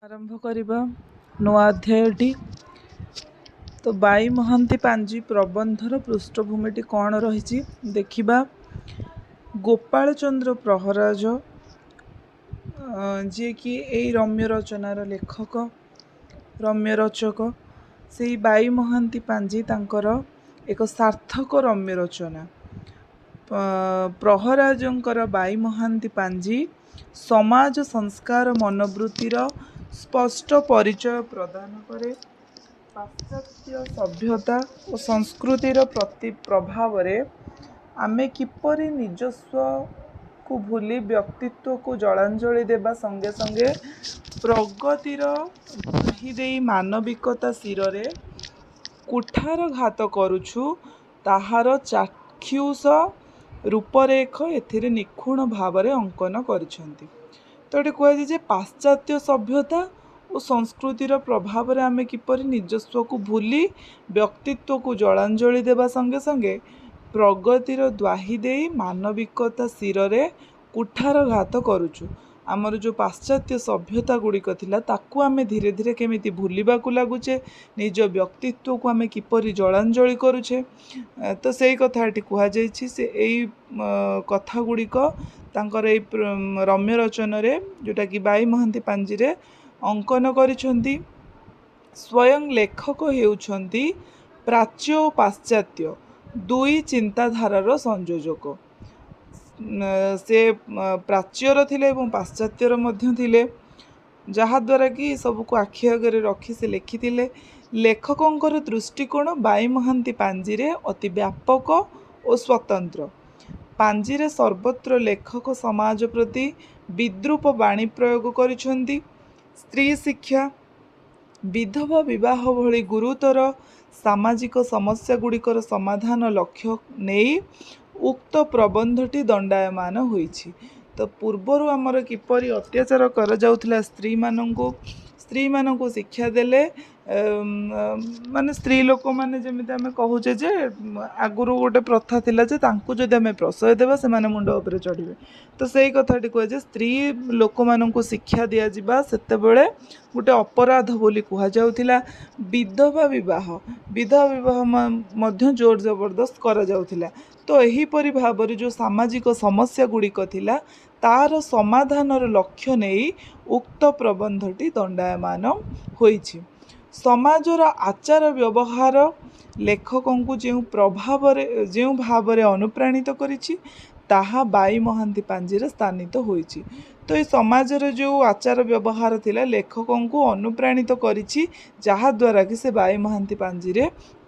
आरंभ करवा नुआ अध्यायटी। तो बाई महांती पांजी प्रबंधर पृष्ठभूमिटी कौन रही देखा। गोपाल चंद्र प्रहराज जी कि यही रम्य रचनार लेखक रम्य रचक से बाई महांती पांजी तांकर एक सार्थक रम्य रचना। प्रहराजंकर बाई महांती पांजी समाज संस्कार मनोवृत्तिर स्पष्ट परिचय प्रदान करे। पाश्चात्य सभ्यता और संस्कृतिर प्रति प्रभाव आमे किपरि निजस्व को भूली व्यक्तित्व को जलांजलि देवा संगे संगे प्रगतिर बाही देई मानविकता शिरे कुठार घात करुछु ताहार चाक्षुष रूपरेख एथिरे निखुण भावरे अंकन करिसेंती। तो ये कहुए पाश्चात्य सभ्यता और संस्कृतिर प्रभाव में आमे किपरि निजस्व को भूली व्यक्तित्व को जलांजलि देवा संगे संगे प्रगतिर द्वाही देई मानविकता शिरे कुठार घात करुछु। आमर जो पाश्चात्य सभ्यता गुड़िक थिला ताकू आमे धीरे धीरे केमिति भूलिबा को लागुचे, निज व्यक्तित्व को आमे किपरि जलांजलि करुचे। तो सेई कथाटी कुहा जायछि। से एई कथा गुड़िक तांकर एई रम्य रचन रे जोटा कि बाई महांती पांजी रे अंकन करिसेंती। स्वयं लेखक हेउछंती प्राच्य और पाश्चात्य दुई चिंताधारार संयोजक। से प्राच्यर थिले एवं पाश्चात्यर मध्य थिले, जहाद्वारा कि सबको आखि आगे रखी से लिखिथिले। लेखकंकर दृष्टिकोण बाई महांती पांजी रे अति व्यापक और स्वतंत्र। पांजी रे सर्वत्र लेखक समाज प्रति विद्रूप बाणी प्रयोग करिसेंती। स्त्री शिक्षा, विधवा विवाह भली गुरुतर सामाजिक समस्या गुड़िकर समाधान लक्ष्य नहीं उक्त प्रबंधटी दंडायमान होइछि। तो पूर्वर आमर किपरि अत्याचार कर जाउथिला स्त्री मानंको शिक्षा देले माने स्त्री लोक माने जेमिति आमे कहूचे जे आगुरु गोटे प्रथा थिला जे तांकु जदि आमे प्रशय देबा से माने मुंड उपरे चढ़िबे। तो सेई कथाटी कहे जे स्त्री लोक मानंको शिक्षा दिया जिबा सेते बेले गोटे अपराध बोली कुहा जाउथिला। विधवा विवाह मध्य जोर जबरदस्त करा जाउथिला। तो एहीपरि भाବରେ जो सामाजिक समस्या गुड़िक थिला तार समाधानर लक्ष्य नहीं उक्त प्रबंधटी दंडायमान होइछि। समाजर आचार व्यवहार लेखकों को जो भाव अनुप्राणित करिछि ताहा बाई महांती पांजी स्थानित होइछि। तो ये समाजर जो आचार व्यवहार थिला लेखकों को अनुप्राणित करिछि, जहाद्वारा कि से बाई महांती पांजी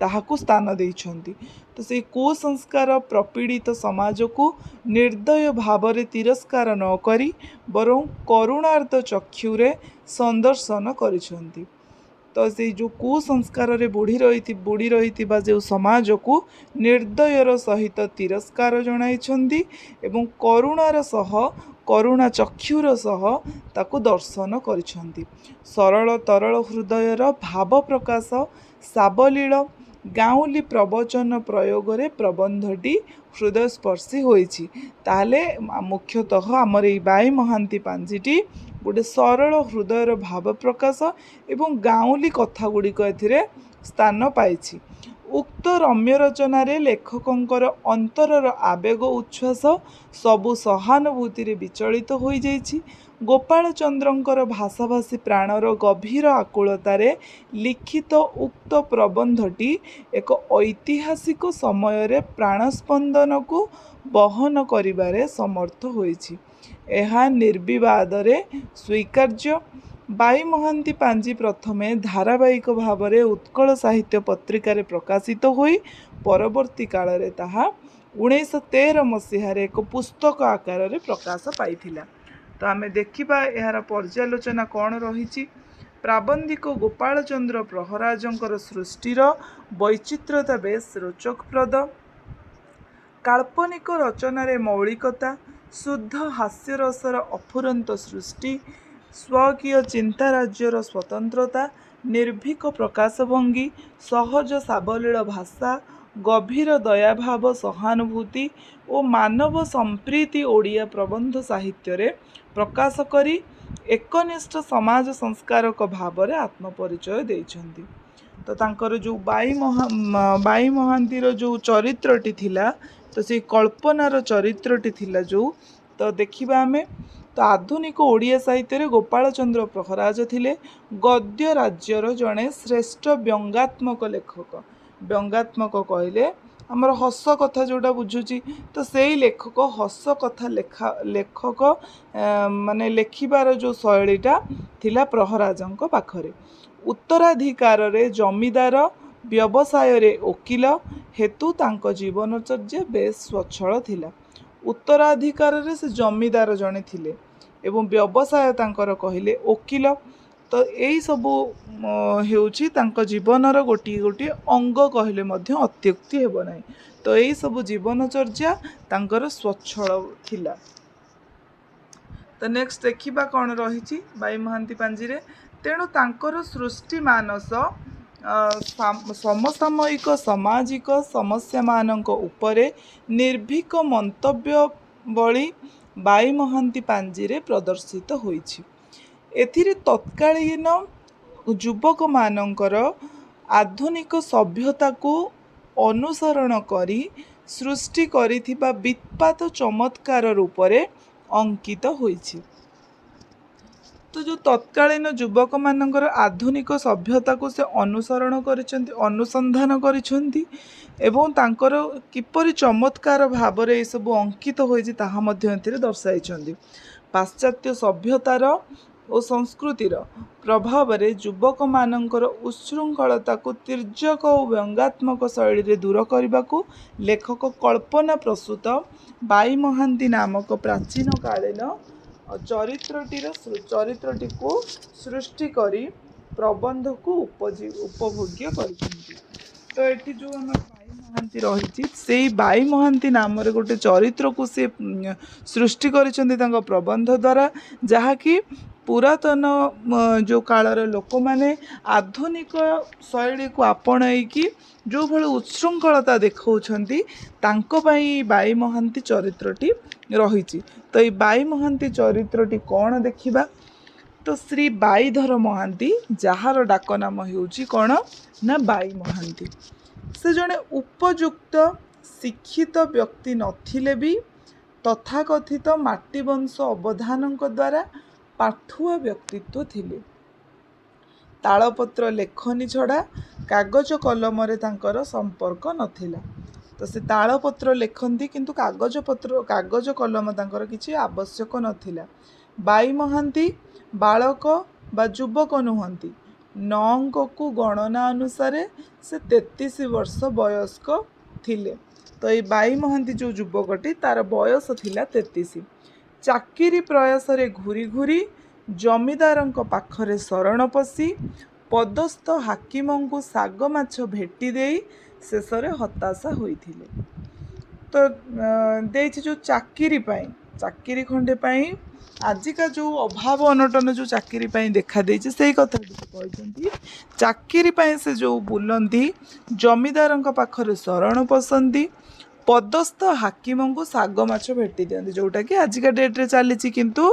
ताहाकु स्थान देइछंती। तो से कुसंस्कार प्रपीड़ित समाज को निर्दय भावरे तिरस्कार न करी बरं करुणार्थ चक्षुरे संदर्शन करिछंती। तो से जो कुसंस्कार रे बुड़ी रही जो समाज को निर्दयर सहित तिरस्कार जणाइछंती एवं करुणार सह करुणा चक्षुर सह ताकु दर्शन करिछंती। सरल तरल हृदयर भाव प्रकाश साबलील गाउली प्रवचन प्रयोग रे प्रबंधटी हृदय स्पर्शी होइछि। ताले मुख्यतः आमर ए बाई महांती पांजीटी गोटे सरल हृदयर भाव प्रकाश एवं गाउली कथा गुड़िक एथिरे स्थान पाइछि। उक्त रम्य रचना रे लेखकंकर अंतरर आवेग उच्छ्वास सबु सहानुभूति रे विचलित हो जाइछि। गोपाल चंद्रंकर भाषाभाषी प्राणर गभीर आकुलतारे लिखित उक्त प्रबंधटी एक ऐतिहासिक समय रे प्राणस्पंदन को बहन करिबारे समर्थ होइछि। एहा निर्विवाद रे स्वीकार्य। बाई महांती पांजी प्रथमे धारावाहिक भाव में उत्कल साहित्य पत्रिकार प्रकाशित होई परवर्ती काल रे ताहा 1913 मसीह एक पुस्तक आकार रे प्रकाश पाइथिला। तो आमे देखिबा यार पर्यालोचना कौन रही। प्राबंधिक गोपाल चंद्र प्रहराजंकर सृष्टिर वैचित्र्यता बेस रोचकप्रद। काल्पनिक रचनारे मौलिकता, शुद्ध हास्यरसर अफुरंत सृष्टि, स्वकीय चिंता राज्यर स्वतंत्रता, निर्भीक प्रकाशभंगी, सहज साबलील भाषा, गभीर दयाभाव सहानुभूति और मानव संप्रीति ओडिया प्रबंध साहित्य रे प्रकाश करी एकनिष्ठ समाज संस्कारक भाव आत्मपरिचय देइछन्ति। तो तांकर जो बाई महांतीर जो चरित्रटी थिला तो से कल्पनार चरित्रटी थिला जो तो देखिबा आमे तो आधुनिक ओडिया साहित्य रे गोपाल चंद्र प्रहराज थिले गद्य राज्यर जड़े श्रेष्ठ व्यंगात्मक लेखक। व्यंगात्मक कहले आमर हस कथा जोटा बुझुची तो सेई लेखक हस कथा लेखक माने लेखिबार जो शैलीटा थिला प्रहराजंक पाखरे। उत्तराधिकार रे जमीदार व्यवसाय रे वकील हेतु तांको जीवनचर्या बेस स्वच्छल थिला। उत्तराधिकार रे से जमीदार जने थिले एवं व्यवसाय तांकर कहिले वकील। तो यही सबू हेउची तांको जीवनर गोटी गोटी अंग कहले मध्य अत्युक्ति हेबो नाही। तो यही सबू जीवनचर्या तांकर स्वच्छल थिला। तो नेक्स्ट देखिबा कौन रही बाई महांती पांजी रे। तेणु तांकर सृष्टि मानस समसामयिक सामाजिक समस्या मानक उपरे निर्भीक मंतव्य बली बाई महांती पांजी रे प्रदर्शित होईछि। एथिरे तत्कालीन युवक मानकर आधुनिक सभ्यता को अनुसरण करी सृष्टि करिथिबा वित्पात चमत्कार रूपरे अंकित होईछि। तो जो तत्कालीन युवक मानकर आधुनिक सभ्यता को से अनुसरण करिसेंती अनुसंधान करिसेंती एवं तांकर किपरि चमत्कार भाव रे सब अंकित होईछि ताहा मध्य एथिरे दर्शाइछंती। पाश्चात्य सभ्यतार और संस्कृतिर प्रभाव रे युवक मानकर उच्छृंखलता को तिर्यक और व्यंगात्मक शैली रे दूर करने को लेखक कल्पना प्रसूत बाई महांती नामक प्राचीन कालीन चरित्रटी को सृष्टि करी प्रबंध को उपभोग्य करछंती। तो एठी जो हम बाई महांती रही से बाई महांती नाम रे गोटे चरित्र को से सृष्टि करिसेंती तांको प्रबंध द्वारा, जहाँकि पुरातन जो कालर लोक माने आधुनिक शैली को आपणाईकी जो भली उच्छृंखलता देखौछंती तांको पई बाई महांती चरित्रटी रही। तो ये बाई महांती चरित्रटी कौन देखिबा तो श्री बाईधर महांती जार डाक नाम हेउची कौन ना बाई महांती। से जड़े उपयुक्त शिक्षित व्यक्ति नथिले भी तथाकथित माटीवंश अवधान द्वारा पाठुआ व्यक्तित्व थिले। तालपत्र लेखनी छड़ा कागज कलम रे तांकर संपर्क नथिला। तो से तालपत्र लेखन्ती किंतु कागज कलम तांकर किछि आवश्यक नथिला। बाई महांती बालक बा युवक नुहंती। नंक को गणना अनुसार से 33 वर्ष वयस्क थिले। तो ये बाई महांती जो युवकटी तार बयस थिला 33। चाकिरी प्रयास रे घूरी घूरी जमीदारंक पाखरे शरण पशी पदस्थ हाकिमंकु साग माछ भेटी देई शेषरे हताशा होइथिले। तो देइछि जो चाकिरी खंडे पाई आजिका जो अभाव अनटन जो चाकिरी पाई देखा देइछि सेही कथा कहइछन्ती। चाकिरी पाई से जो बुलंदी जमीदारंक पाखरे शरण पसंदी पदस्थ हाकिमंकु साग माछ भेटी दियंती, जोटा कि आजिका डेट रे चलीछि किंतु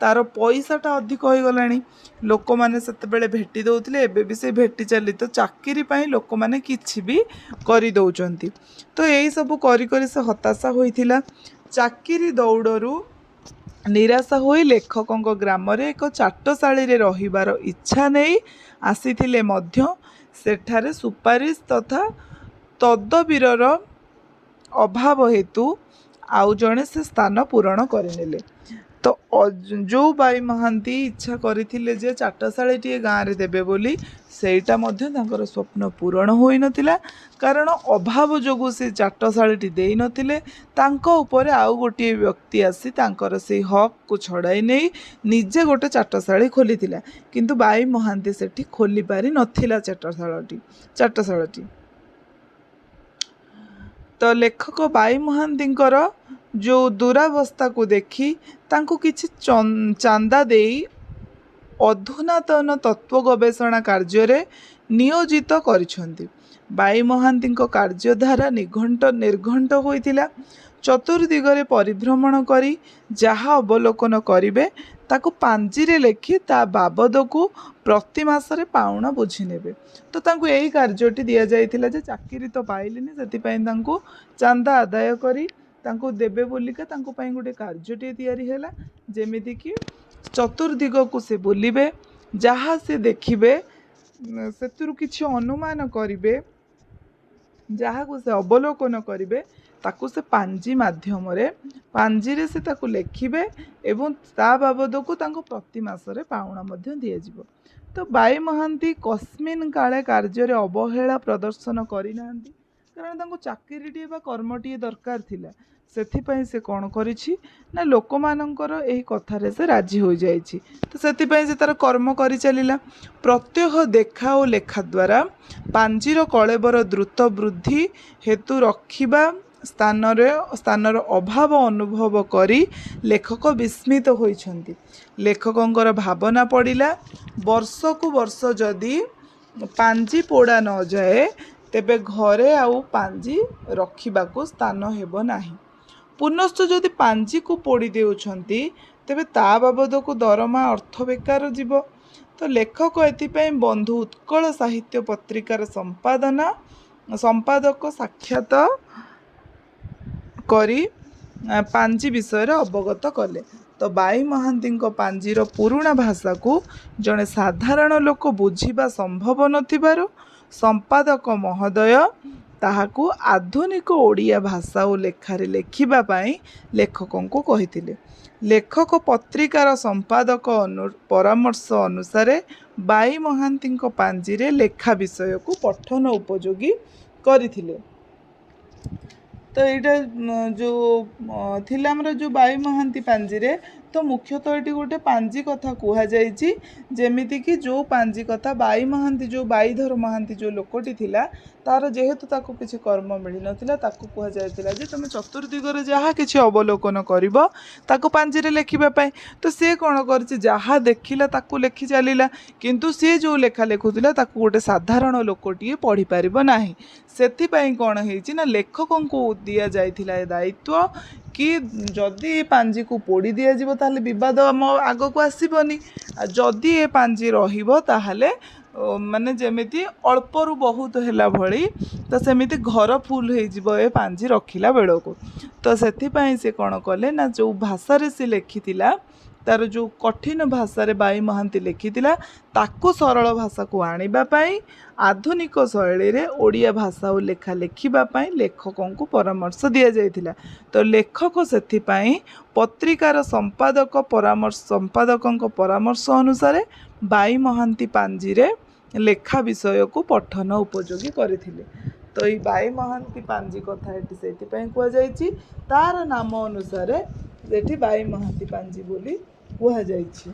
तार पैसाटा अधिक हो गलानी। लोक माने सेते बेले भेटी दउथिले एबे भी से भेटी चली। तो चाकिरी पाई लोक माने किछि भी करि दउचंती। तो यही सब करी करी से हताशा होइथिला। चाकिरी दौड़रू निराशा होई लेखकंक ग्राम रे एक चाटशाली रे रहिबार इच्छा नहीं आसीथिले मध्य सेठारे सुपारिश तथा तदबीरर अभाव हेतु आउ जणे से स्थान पूरण करनेले। तो जो बाई महांती इच्छा करथिले जे चाटशाली टी गाँव रे देबे बोली सेटा मध्य तांकर स्वप्न पूरण होई नथिला, कारण अभाव जोगु से चाटशाली टी देई नथिले। तांको ऊपर आउ गोटे व्यक्ति आसी तांकर से हक को छड़ाई नहीं निजे गोटे चाटशाली खोलीथिला, किंतु बाई महांती सेठी खोली पारी नथिला चाटशाली। तो लेखक बाई महांतींकर जो दुरावस्था को देखी तांको किछि चांदा देई अधुनातन तत्व गवेषणा कार्य नियोजित करिसेंती। बाई महांती कार्यधारा निर्घंट होइतिला। चतुर्दिगरे परिभ्रमण करी जहाँ अवलोकन करिवे ତାକୁ ପାଞ୍ଜିରେ ଲେଖି ତା ବାବଦକୁ ପ୍ରତି ମାସରେ ପାଉଣା ବୁଝି ନେବେ। ତ ତାଙ୍କୁ ଏଇ କାର୍ଯ୍ୟଟି ଦିଆଯାଇଥିଲା ଯେ ଚାକିରି ତ ପାଇଲେନି, ସେଥିପାଇଁ ତାଙ୍କୁ ଚାନ୍ଦା ଆଦାୟ କରି ତାଙ୍କୁ ଦେବେ ବୋଲିକା ତାଙ୍କ ପାଇଁ ଗୋଟେ କାର୍ଯ୍ୟଟିଏ ତିଆରି ହେଲା। ଯେମିତିକି ଚତୁର୍ଦିଗକୁ ସେ ବୁଲିବେ, ଯାହା ସେ ଦେଖିବେ ସେଥିରୁ କିଛି ଅନୁମାନ କରିବେ, ଯାହାକୁ ସେ ଅବଲୋକନ କରିବେ ତାକୁ ସେ ପାଞ୍ଜି ମାଧ୍ୟମରେ ପାଞ୍ଜିରେ ସେ ତାକୁ ଲେଖିବେ ଏବଂ ତା ବାବଦକୁ ତାଙ୍କୁ ପ୍ରତି ମାସରେ ପାଉଣା ମଧ୍ୟ ଦିଆଯିବ। ତ ବାଇ ମହାନ୍ତି କସ୍ମିନ୍ କାଳେ କାର୍ଯ୍ୟରେ ଅବହେଳା ପ୍ରଦର୍ଶନ କରିନାହାନ୍ତି, କାରଣ ତାଙ୍କୁ ଚାକିରିଟିଏ ବା କର୍ମଟିଏ ଦରକାର ଥିଲା। ସେଥିପାଇଁ ସେ କ'ଣ କରିଛି ନା ଲୋକମାନଙ୍କର ଏହି କଥାରେ ସେ ରାଜି ହୋଇଯାଇଛି। ତ ସେଥିପାଇଁ ସେ ତାର କର୍ମ କରିଚାଲିଲା। ପ୍ରତ୍ୟହ ଦେଖା ଓ ଲେଖା ଦ୍ୱାରା ପାଞ୍ଜିର କଳେବର ଦ୍ରୁତ ବୃଦ୍ଧି ହେତୁ ରଖିବା ସ୍ଥାନର ଅଭାବ ଅନୁଭବ କରି ଲେଖକ ବିସ୍ମିତ ହୋଇଛନ୍ତି। ଲେଖକଙ୍କର ଭାବନା ପଡ଼ିଲା, ବର୍ଷକୁ ବର୍ଷ ଯଦି ପାଞ୍ଜି ପୋଡ଼ା ନଯାଏ ତେବେ ଘରେ ଆଉ ପାଞ୍ଜି ରଖିବାକୁ ସ୍ଥାନ ହେବ ନାହିଁ। ପୁନଶ୍ଚ ଯଦି ପାଞ୍ଜିକୁ ପୋଡ଼ି ଦେଉଛନ୍ତି ତେବେ ତା ବାବଦକୁ ଦରମା ଅର୍ଥ ବେକାର ଯିବ। ତ ଲେଖକ ଏଥିପାଇଁ ବନ୍ଧୁ ଉତ୍କଳ ସାହିତ୍ୟ ପତ୍ରିକାର ସମ୍ପାଦକ ସାକ୍ଷାତ କରି ପାଞ୍ଜି ବିଷୟରେ ଅବଗତ କଲେ। ତ ବାଇ ମହାନ୍ତିଙ୍କ ପାଞ୍ଜିର ପୁରୁଣା ଭାଷାକୁ ଜଣେ ସାଧାରଣ ଲୋକ ବୁଝିବା ସମ୍ଭବ ନଥିବାରୁ ସମ୍ପାଦକ ମହୋଦୟ ତାହାକୁ ଆଧୁନିକ ଓଡ଼ିଆ ଭାଷା ଓ ଲେଖାରେ ଲେଖିବା ପାଇଁ ଲେଖକଙ୍କୁ କହିଥିଲେ। ଲେଖକ ପତ୍ରିକାର ସମ୍ପାଦକ ପରାମର୍ଶ ଅନୁସାରେ ବାଇ ମହାନ୍ତିଙ୍କ ପାଞ୍ଜିରେ ଲେଖା ବିଷୟକୁ ପଠନ ଉପଯୋଗୀ କରିଥିଲେ। ତ ଏଇଟା ଯେଉଁ ଥିଲା ଆମର ଯେଉଁ ବାଇ ମହାନ୍ତି ପାଞ୍ଜିରେ, ତ ମୁଖ୍ୟତଃ ଏଠି ଗୋଟେ ପାଞ୍ଜି କଥା କୁହାଯାଇଛି। ଯେମିତିକି ଯେଉଁ ପାଞ୍ଜି କଥା ବାଇ ମହାନ୍ତି, ଯେଉଁ ବାଇଧର ମହାନ୍ତି ଯେଉଁ ଲୋକଟି ଥିଲା, ତାର ଯେହେତୁ ତାକୁ କିଛି କର୍ମ ମିଳିନଥିଲା, ତାକୁ କୁହାଯାଇଥିଲା ଯେ ତୁମେ ଚତୁର୍ଦିଗରେ ଯାହା କିଛି ଅବଲୋକନ କରିବ ତାକୁ ପାଞ୍ଜିରେ ଲେଖିବା ପାଇଁ। ତ ସିଏ କ'ଣ କରିଛି, ଯାହା ଦେଖିଲା ତାକୁ ଲେଖି ଚାଲିଲା, କିନ୍ତୁ ସିଏ ଯେଉଁ ଲେଖା ଲେଖୁଥିଲା ତାକୁ ଗୋଟେ ସାଧାରଣ ଲୋକଟିଏ ପଢ଼ିପାରିବ ନାହିଁ। ସେଥିପାଇଁ କ'ଣ ହେଇଛି ନା ଲେଖକଙ୍କୁ ଦିଆଯାଇଥିଲା ଏ ଦାୟିତ୍ୱ କି ଯଦି ଏ ପାଞ୍ଜିକୁ ପୋଡ଼ି ଦିଆଯିବ ତାହେଲେ ବିବାଦ ଆମ ଆଗକୁ ଆସିବନି, ଆଉ ଯଦି ଏ ପାଞ୍ଜି ରହିବ ତାହେଲେ ମାନେ ଯେମିତି ଅଳ୍ପରୁ ବହୁତ ହେଲା ଭଳି, ତ ସେମିତି ଘର ଫୁଲ ହେଇଯିବ ଏ ପାଞ୍ଜି ରଖିଲା ବେଳକୁ। ତ ସେଥିପାଇଁ ସେ କ'ଣ କଲେ ନା ଯେଉଁ ଭାଷାରେ ସେ ଲେଖିଥିଲା, ତାର ଯେଉଁ କଠିନ ଭାଷାରେ ବାଇ ମହାନ୍ତି ଲେଖିଥିଲା ତାକୁ ସରଳ ଭାଷାକୁ ଆଣିବା ପାଇଁ ଆଧୁନିକ ଶୈଳୀରେ ଓଡ଼ିଆ ଭାଷା ଓ ଲେଖା ଲେଖିବା ପାଇଁ ଲେଖକଙ୍କୁ ପରାମର୍ଶ ଦିଆଯାଇଥିଲା। ତ ଲେଖକ ସେଥିପାଇଁ ପତ୍ରିକାର ସମ୍ପାଦକଙ୍କ ପରାମର୍ଶ ଅନୁସାରେ ବାଇ ମହାନ୍ତି ପାଞ୍ଜିରେ ଲେଖା ବିଷୟକୁ ପଠନ ଉପଯୋଗୀ କରିଥିଲେ। ତ ଏଇ ବାଇ ମହାନ୍ତି ପାଞ୍ଜି କଥା ଏଠି ସେଇଥିପାଇଁ କୁହାଯାଇଛି, ତାର ନାମ ଅନୁସାରେ ଏଠି ବାଇ ମହାନ୍ତି ପାଞ୍ଜି ବୋଲି କୁହାଯାଇଛି।